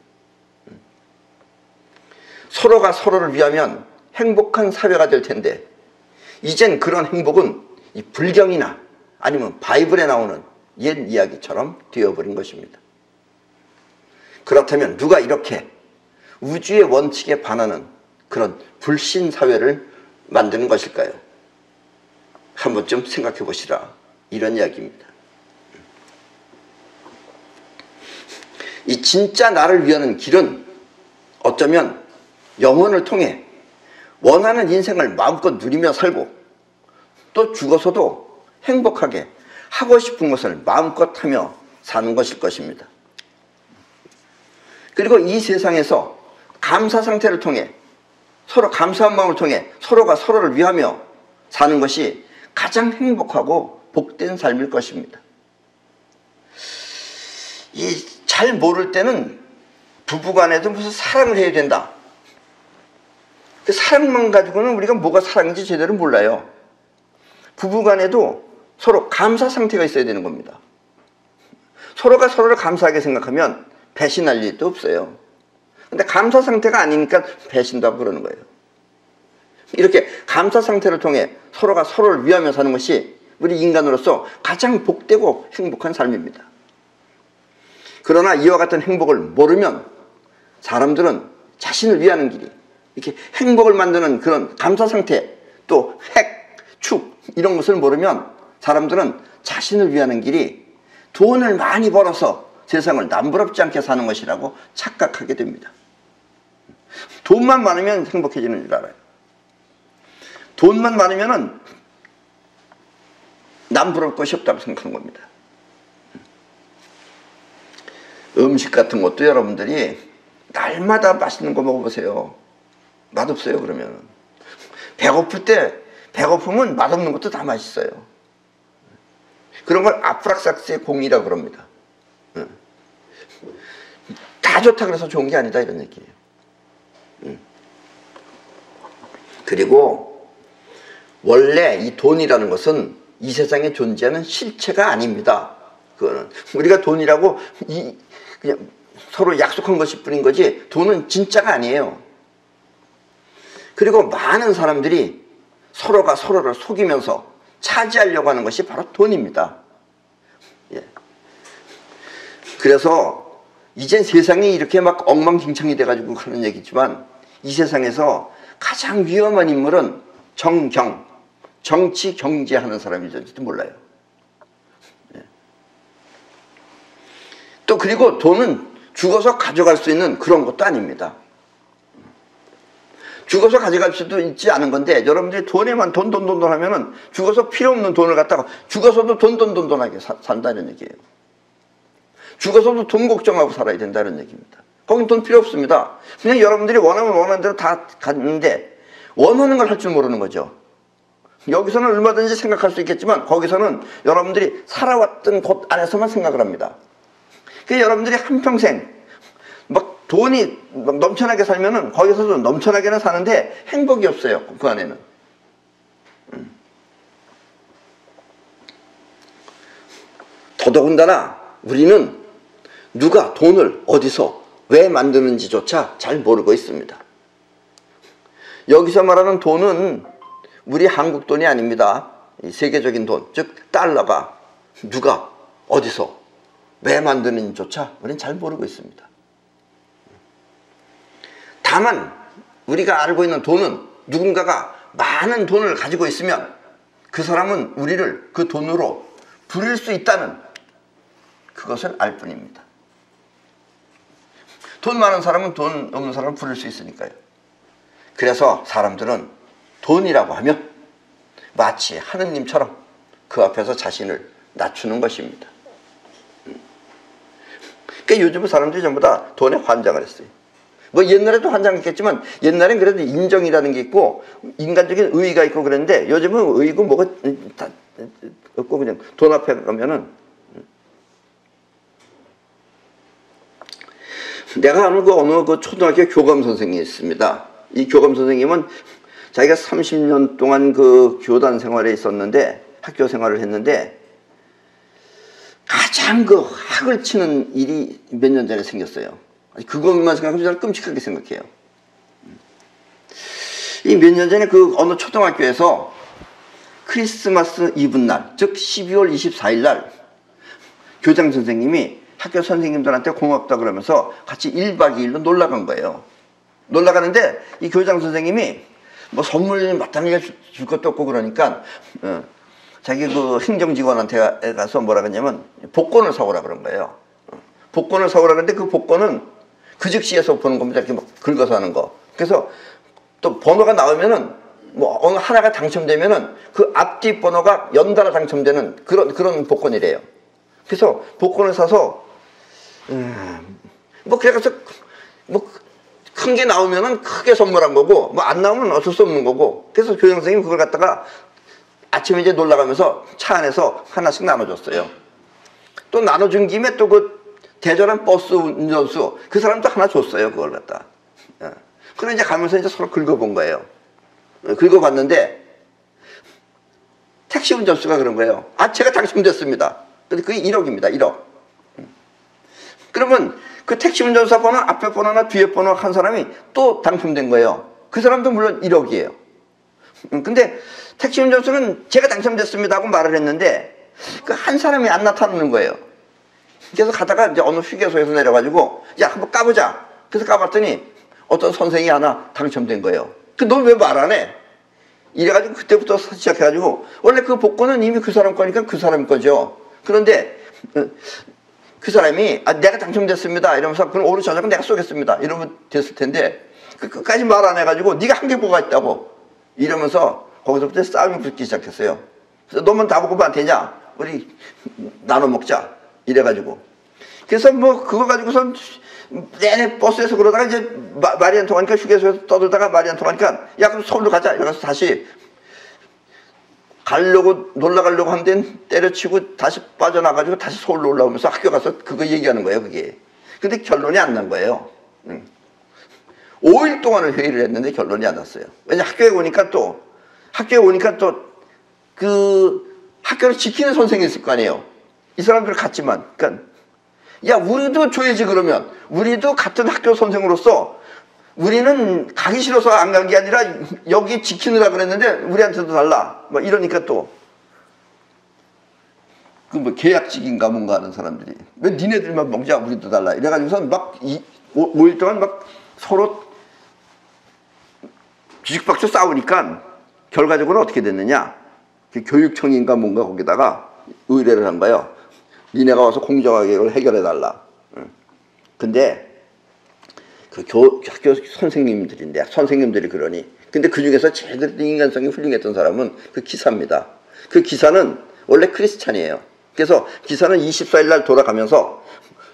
서로가 서로를 위하면 행복한 사회가 될 텐데, 이젠 그런 행복은 이 불경이나 아니면 바이블에 나오는 옛 이야기처럼 되어버린 것입니다. 그렇다면 누가 이렇게 우주의 원칙에 반하는 그런 불신 사회를 만드는 것일까요? 한 번쯤 생각해 보시라, 이런 이야기입니다. 이 진짜 나를 위하는 길은 어쩌면 영혼을 통해 원하는 인생을 마음껏 누리며 살고, 또 죽어서도 행복하게 하고 싶은 것을 마음껏 하며 사는 것일 것입니다. 그리고 이 세상에서 감사 상태를 통해, 서로 감사한 마음을 통해 서로가 서로를 위하며 사는 것이 가장 행복하고 복된 삶일 것입니다. 잘 모를 때는 부부간에도 무슨 사랑을 해야 된다, 그 사랑만 가지고는 우리가 뭐가 사랑인지 제대로 몰라요. 부부간에도 서로 감사 상태가 있어야 되는 겁니다. 서로가 서로를 감사하게 생각하면 배신할 일도 없어요. 근데 감사 상태가 아니니까 배신도 하고 그러는 거예요. 이렇게 감사 상태를 통해 서로가 서로를 위하며 사는 것이 우리 인간으로서 가장 복되고 행복한 삶입니다. 그러나 이와 같은 행복을 모르면 사람들은 자신을 위하는 길이, 이렇게 행복을 만드는 그런 감사 상태, 또 핵, 축, 이런 것을 모르면 사람들은 자신을 위하는 길이 돈을 많이 벌어서 세상을 남부럽지 않게 사는 것이라고 착각하게 됩니다. 돈만 많으면 행복해지는 줄 알아요. 돈만 많으면 남부러울 것이 없다고 생각하는 겁니다. 음식 같은 것도 여러분들이 날마다 맛있는 거 먹어보세요. 맛없어요, 그러면. 배고플 때, 배고프면 맛없는 것도 다 맛있어요. 그런 걸 아프락삭스의 공이라고 그럽니다. 다 좋다 그래서 좋은 게 아니다, 이런 얘기예요. 그리고 원래 이 돈이라는 것은 이 세상에 존재하는 실체가 아닙니다. 그거는 우리가 돈이라고 그냥 서로 약속한 것일 뿐인 거지, 돈은 진짜가 아니에요. 그리고 많은 사람들이 서로가 서로를 속이면서 차지하려고 하는 것이 바로 돈입니다. 예. 그래서 이젠 세상이 이렇게 막 엉망진창이 돼가지고 하는 얘기지만, 이 세상에서 가장 위험한 인물은 정경, 정치 경제하는 사람일지도 몰라요. 예. 또 그리고 돈은 죽어서 가져갈 수 있는 그런 것도 아닙니다. 죽어서 가져갈 수도 있지 않은 건데, 여러분들이 돈에만 돈 하면은 죽어서 필요 없는 돈을 갖다가 죽어서도 돈하게 산다는 얘기예요. 죽어서도 돈 걱정하고 살아야 된다는 얘기입니다. 거긴 돈 필요 없습니다. 그냥 여러분들이 원하는 대로 다 갔는데, 원하는 걸 할 줄 모르는 거죠. 여기서는 얼마든지 생각할 수 있겠지만, 거기서는 여러분들이 살아왔던 곳 안에서만 생각을 합니다. 그 여러분들이 한평생 막 돈이 막 넘쳐나게 살면은 거기서도 넘쳐나게는 사는데 행복이 없어요. 그 안에는. 더더군다나 우리는 누가 돈을 어디서 왜 만드는지조차 잘 모르고 있습니다. 여기서 말하는 돈은 우리 한국 돈이 아닙니다. 이 세계적인 돈, 즉 달러가 누가 어디서 왜 만드는지조차 우리는 잘 모르고 있습니다. 다만 우리가 알고 있는 돈은 누군가가 많은 돈을 가지고 있으면 그 사람은 우리를 그 돈으로 부릴 수 있다는 그것을 알 뿐입니다. 돈 많은 사람은 돈 없는 사람을 부릴 수 있으니까요. 그래서 사람들은 돈이라고 하면 마치 하느님처럼 그 앞에서 자신을 낮추는 것입니다. 그러니까 요즘 사람들이 전부 다 돈에 환장을 했어요. 뭐 옛날에도 환장했겠지만 옛날엔 그래도 인정이라는 게 있고 인간적인 의의가 있고 그랬는데 요즘은 의의고 뭐가 다 없고 그냥 돈 앞에 가면은. 내가 아는 어느 초등학교 교감 선생님이 있습니다. 이 교감 선생님은 자기가 30년 동안 그 교단 생활에 있었는데 학교 생활을 했는데 가장 그 학을 치는 일이 몇 년 전에 생겼어요. 그것만 생각하면 저는 끔찍하게 생각해요. 이 몇 년 전에 그 어느 초등학교에서 크리스마스 이브날, 즉 12월 24일 날 교장 선생님이 학교 선생님들한테 고맙다 그러면서 같이 1박 2일로 놀러 간 거예요. 놀러 가는데 이 교장 선생님이 뭐 선물 마땅하게 줄 것도 없고 그러니까 자기 그 행정직원한테 가서 뭐라 그러냐면 복권을 사오라 그런 거예요. 복권을 사오라 그랬는데 그 복권은 그 즉시에서 보는 겁니다. 이렇게 막 긁어서 하는 거. 그래서 또 번호가 나오면은 뭐 어느 하나가 당첨되면은 그 앞뒤 번호가 연달아 당첨되는 그런 복권이래요. 그래서 복권을 사서 뭐 그래서 뭐 큰 게 나오면은 크게 선물한 거고 뭐 안 나오면 어쩔 수 없는 거고. 그래서 교장 선생님이 그걸 갖다가 아침에 이제 놀러 가면서 차 안에서 하나씩 나눠줬어요. 또 나눠준 김에 또 그 대절한 버스 운전수 그 사람도 하나 줬어요. 그걸 갖다. 그래 이제 가면서 이제 서로 긁어본 거예요. 긁어봤는데 택시 운전수가 그런 거예요. 아, 제가 당첨됐습니다. 근데 그게 1억입니다. 1억. 그러면 그 택시 운전사 번호, 앞에 번호나 뒤에 번호 한 사람이 또 당첨된 거예요. 그 사람도 물론 1억이에요. 근데 택시 운전수는 제가 당첨됐습니다 하고 말을 했는데 그 한 사람이 안 나타나는 거예요. 그래서 가다가 이제 어느 휴게소에서 내려가지고 야, 한번 까보자. 그래서 까봤더니 어떤 선생이 하나 당첨된 거예요. 그 너 왜 말 안 해? 이래가지고 그때부터 시작해가지고 원래 그 복권은 이미 그 사람 거니까 그 사람 거죠. 그런데 그 사람이 아, 내가 당첨됐습니다 이러면서 그럼 오늘 저녁은 내가 쏘겠습니다 이러면 됐을 텐데 끝까지 말 안 해가지고 네가 한 게 뭐가 있다고 이러면서 거기서부터 싸움이 붙기 시작했어요. 그래서 너만 다 먹으면 안 되냐? 우리 나눠 먹자 이래가지고 그래서 뭐 그거 가지고선 내내 버스에서 그러다가 이제 말이 안 통하니까 휴게소에서 떠들다가 말이 안 통하니까 야 그럼 서울로 가자 이래서 다시 가려고 놀러 가려고 한 데는 때려치고 다시 빠져나가지고 다시 서울로 올라오면서 학교 가서 그거 얘기하는 거예요. 그게. 근데 결론이 안 난 거예요. 5일 동안을 회의를 했는데 결론이 안 났어요. 왜냐 학교에 오니까 또 그 학교를 지키는 선생님이 있을 거 아니에요. 이 사람들 같지만 그러니까 야 우리도 줘야지. 그러면 우리도 같은 학교 선생으로서 우리는 가기 싫어서 안 간 게 아니라 여기 지키느라 그랬는데 우리한테도 달라. 뭐 이러니까 또 그 뭐 계약직인가 뭔가 하는 사람들이 왜 니네들만 먹자 우리도 달라 이래가지고서 막 5일 동안 막 서로 뒤죽박죽 싸우니까 결과적으로 어떻게 됐느냐? 교육청인가 뭔가 거기다가 의뢰를 한 거예요. 니네가 와서 공정하게 이걸 해결해 달라. 근데 그 학교 선생님들이 그러니 근데 그 중에서 제일 인간성이 훌륭했던 사람은 그 기사입니다. 그 기사는 원래 크리스찬이에요. 그래서 기사는 24일 날 돌아가면서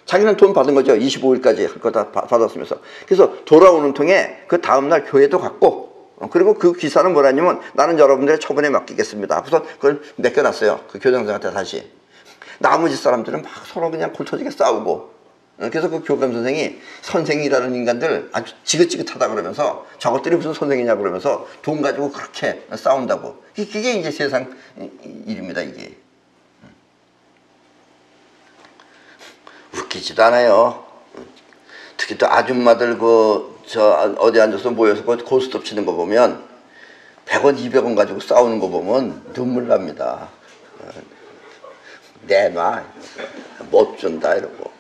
자기는 돈 받은 거죠. 25일까지 할 거 다 받았으면서. 그래서 돌아오는 통에 그 다음날 교회도 갔고 그리고 그 기사는 뭐라냐면 나는 여러분들의 처분에 맡기겠습니다. 하고서 그걸 맡겨놨어요. 그 교장선생한테 다시. 나머지 사람들은 막 서로 그냥 골 터지게 싸우고 그래서 그 교감 선생이 선생이라는 인간들 아주 지긋지긋하다 그러면서 저것들이 무슨 선생이냐 그러면서 돈 가지고 그렇게 싸운다고. 그게 이제 세상 일입니다, 이게. 웃기지도 않아요. 특히 또 아줌마들 어디 앉아서 모여서 고스톱 치는 거 보면 100원, 200원 가지고 싸우는 거 보면 눈물 납니다. 내놔. 못 준다, 이러고.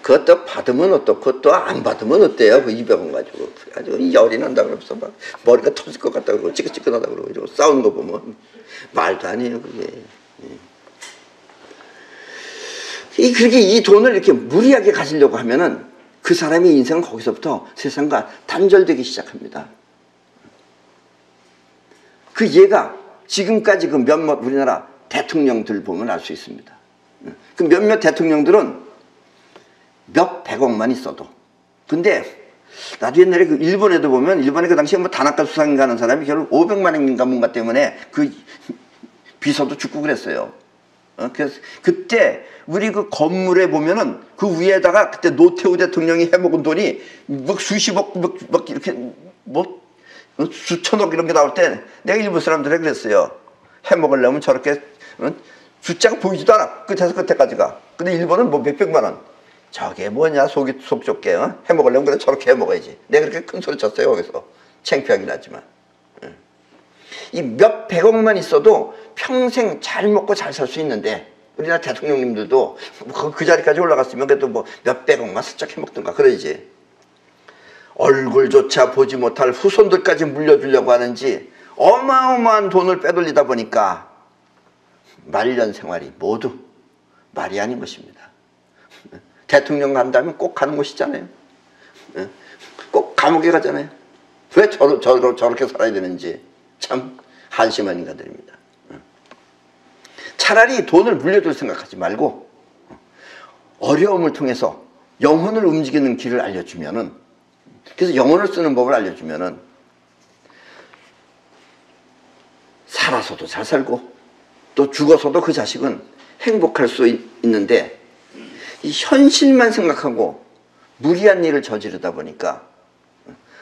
그것도 받으면 어떻고, 그것도 안 받으면 어때요? 그 200원 가지고. 아주 열이 난다 그러면서 막 머리가 터질 것 같다 그러고, 찌긋찌긋하다 그러고, 싸우는 거 보면 말도 아니에요, 그게. 그렇게 이 돈을 이렇게 무리하게 가지려고 하면은 그 사람의 인생은 거기서부터 세상과 단절되기 시작합니다. 그 얘가 지금까지 그 몇몇 우리나라 대통령들 보면 알 수 있습니다. 그 몇몇 대통령들은 몇 백억만 있어도. 근데 나도 옛날에 그 일본에도 보면 일본에 그 당시에 뭐 다나카 수상인가 하는 사람이 결국 500만 원인가 뭔가 때문에 그 비서도 죽고 그랬어요. 그래서 그때 우리 그 건물에 보면은 그 위에다가 그때 노태우 대통령이 해먹은 돈이 막 수십억 막 이렇게 뭐 수천억 이런 게 나올 때 내가 일본 사람들에 그랬어요. 해먹으려면 저렇게 숫자가 보이지도 않아. 끝에서 끝에까지가. 근데 일본은 뭐 몇백만 원. 저게 뭐냐 속 좁게 해먹으려면 그래 저렇게 해먹어야지. 내가 그렇게 큰 소리 쳤어요 거기서. 창피하긴 하지만. 이 몇 백억만 있어도 평생 잘 먹고 잘 살 수 있는데 우리나라 대통령님들도 그 자리까지 올라갔으면 그래도 뭐 몇 백억만 슬쩍 해먹든가 그러지. 얼굴조차 보지 못할 후손들까지 물려주려고 하는지 어마어마한 돈을 빼돌리다 보니까 말년 생활이 모두 말이 아닌 것입니다. 대통령 간다면 꼭 가는 곳이잖아요. 꼭 감옥에 가잖아요. 왜 저렇게 살아야 되는지 참 한심한 인간들입니다. 차라리 돈을 물려줄 생각하지 말고 어려움을 통해서 영혼을 움직이는 길을 알려주면은, 그래서 영혼을 쓰는 법을 알려주면은 살아서도 잘 살고 또 죽어서도 그 자식은 행복할 수 있는데, 이 현실만 생각하고 무리한 일을 저지르다 보니까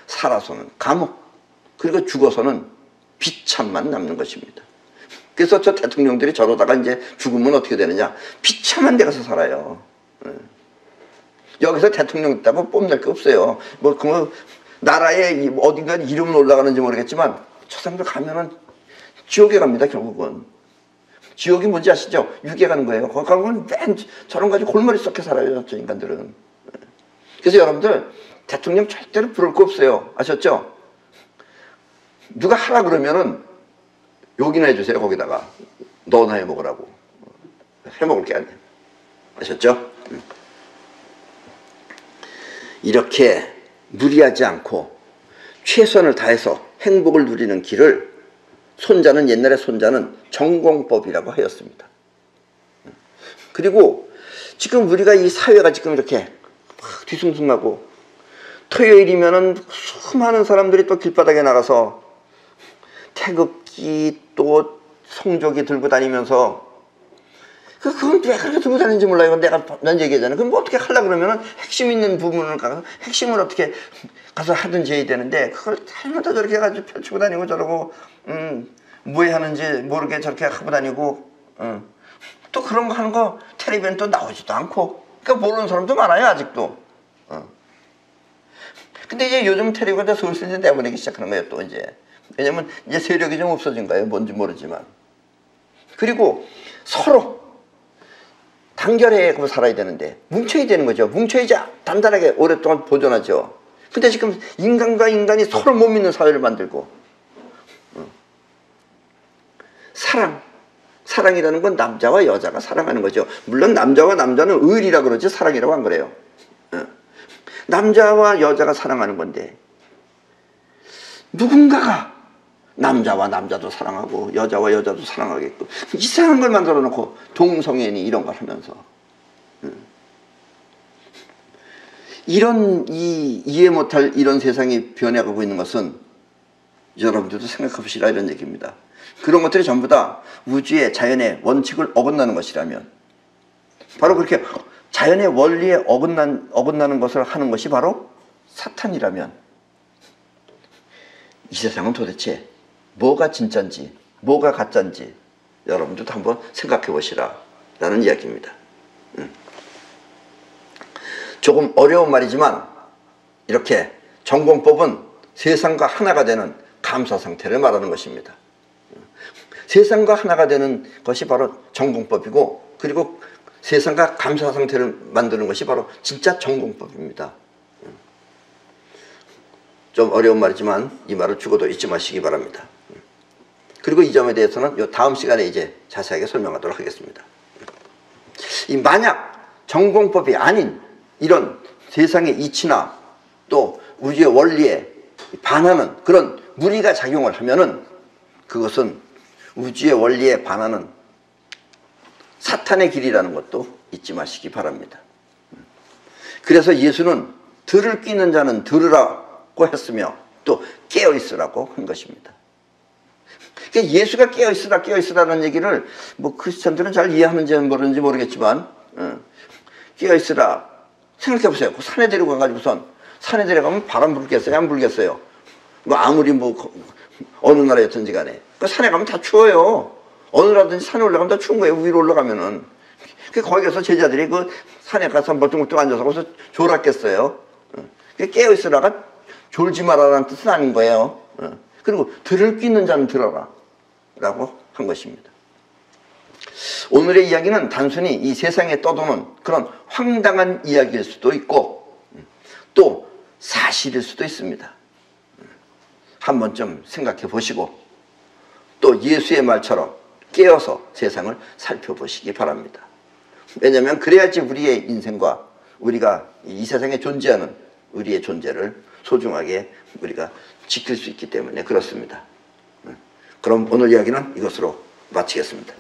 살아서는 감옥, 그리고 죽어서는 비참만 남는 것입니다. 그래서 저 대통령들이 저러다가 이제 죽으면 어떻게 되느냐, 비참한 데 가서 살아요. 여기서 대통령 있다고 뽐낼 게 없어요. 뭐 나라에 어딘가 이름은 올라가는지 모르겠지만 저 사람들 가면은 지옥에 갑니다. 결국은 지옥이 뭔지 아시죠? 육에 가는 거예요. 거기 가면 맨 저런 가지고 골머리 썩게 살아요, 저 인간들은. 그래서 여러분들 대통령 절대로 부를 거 없어요. 아셨죠? 누가 하라 그러면은 욕이나 해주세요. 거기다가 너나 해먹으라고. 해먹을 게 아니에요. 아셨죠? 이렇게 무리하지 않고 최선을 다해서 행복을 누리는 길을 옛날에 손자는 전공법이라고 하였습니다. 그리고 지금 우리가 이 사회가 지금 이렇게 뒤숭숭하고, 토요일이면은 수많은 사람들이 또 길바닥에 나가서 태극기 또 성조기 들고 다니면서, 그건 왜 그렇게 들고 다니는지 몰라요. 이건 내가 난 얘기하잖아요. 그럼 뭐 어떻게 하려고 그러면은 핵심 있는 부분을 가서 핵심을 어떻게 가서 하든지 해야 되는데, 그걸 잘못다 저렇게 해가지고 펼치고 다니고 저러고, 뭐 하는지 모르게 저렇게 하고 다니고, 또 그런 거 하는 거 텔레비전 또 나오지도 않고, 그러니까 모르는 사람도 많아요, 아직도. 근데 이제 요즘 텔레비전에 슬슬 이제 내보내기 시작하는 거예요, 또 이제. 왜냐면 이제 세력이 좀 없어진 거예요, 뭔지 모르지만. 그리고 서로 단결해 살아야 되는데 뭉쳐야 되는 거죠. 뭉쳐야지 단단하게 오랫동안 보존하죠. 근데 지금 인간과 인간이 서로 못 믿는 사회를 만들고, 사랑이라는 건 남자와 여자가 사랑하는 거죠. 물론 남자와 남자는 의리라 그러지 사랑이라고 안 그래요. 남자와 여자가 사랑하는 건데, 누군가가 남자와 남자도 사랑하고 여자와 여자도 사랑하겠고 이상한 걸 만들어 놓고 동성애니 이런 걸 하면서, 이런 이해 못할 이런 세상이 변해가고 있는 것은 여러분들도 생각해 보시라, 이런 얘기입니다. 그런 것들이 전부 다 우주의 자연의 원칙을 어긋나는 것이라면, 바로 그렇게 자연의 원리에 어긋나는 것을 하는 것이 바로 사탄이라면 이 세상은 도대체 뭐가 진짜인지 뭐가 가짜인지 여러분들도 한번 생각해 보시라 라는 이야기입니다. 조금 어려운 말이지만 이렇게 전공법은 세상과 하나가 되는 감사 상태를 말하는 것입니다. 세상과 하나가 되는 것이 바로 전공법이고, 그리고 세상과 감사 상태를 만드는 것이 바로 진짜 전공법입니다. 좀 어려운 말이지만 이 말을 죽어도 잊지 마시기 바랍니다. 그리고 이 점에 대해서는 이 다음 시간에 이제 자세하게 설명하도록 하겠습니다. 이 만약 전공법이 아닌 이런 세상의 이치나 또 우주의 원리에 반하는 그런 무리가 작용을 하면은 그것은 우주의 원리에 반하는 사탄의 길이라는 것도 잊지 마시기 바랍니다. 그래서 예수는 들을 끼는 자는 들으라고 했으며 또 깨어있으라고 한 것입니다. 그러니까 예수가 깨어있으라는 얘기를 뭐 크리스천들은 잘 이해하는지 모르는지 모르겠지만 깨어있으라 생각해보세요. 그 산에 데리고 가가지고선 산에 데려가면 바람 불겠어요? 안 불겠어요? 뭐 아무리 뭐 어느 나라였든지 간에 그 산에 가면 다 추워요. 어느 나라든지 산에 올라가면 다 추운 거예요. 위로 올라가면은. 거기 가서 제자들이 그 산에 가서 멀뚱멀뚱 앉아서 거기서 졸았겠어요. 깨어있으라가 졸지 말아라는 뜻은 아닌 거예요. 그리고 들을 끼는 자는 들어라 라고 한 것입니다. 오늘의 이야기는 단순히 이 세상에 떠도는 그런 황당한 이야기일 수도 있고 또 사실일 수도 있습니다. 한 번쯤 생각해 보시고 또 예수의 말처럼 깨어서 세상을 살펴보시기 바랍니다. 왜냐하면 그래야지 우리의 인생과 우리가 이 세상에 존재하는 우리의 존재를 소중하게 우리가 지킬 수 있기 때문에 그렇습니다. 그럼 오늘 이야기는 이것으로 마치겠습니다.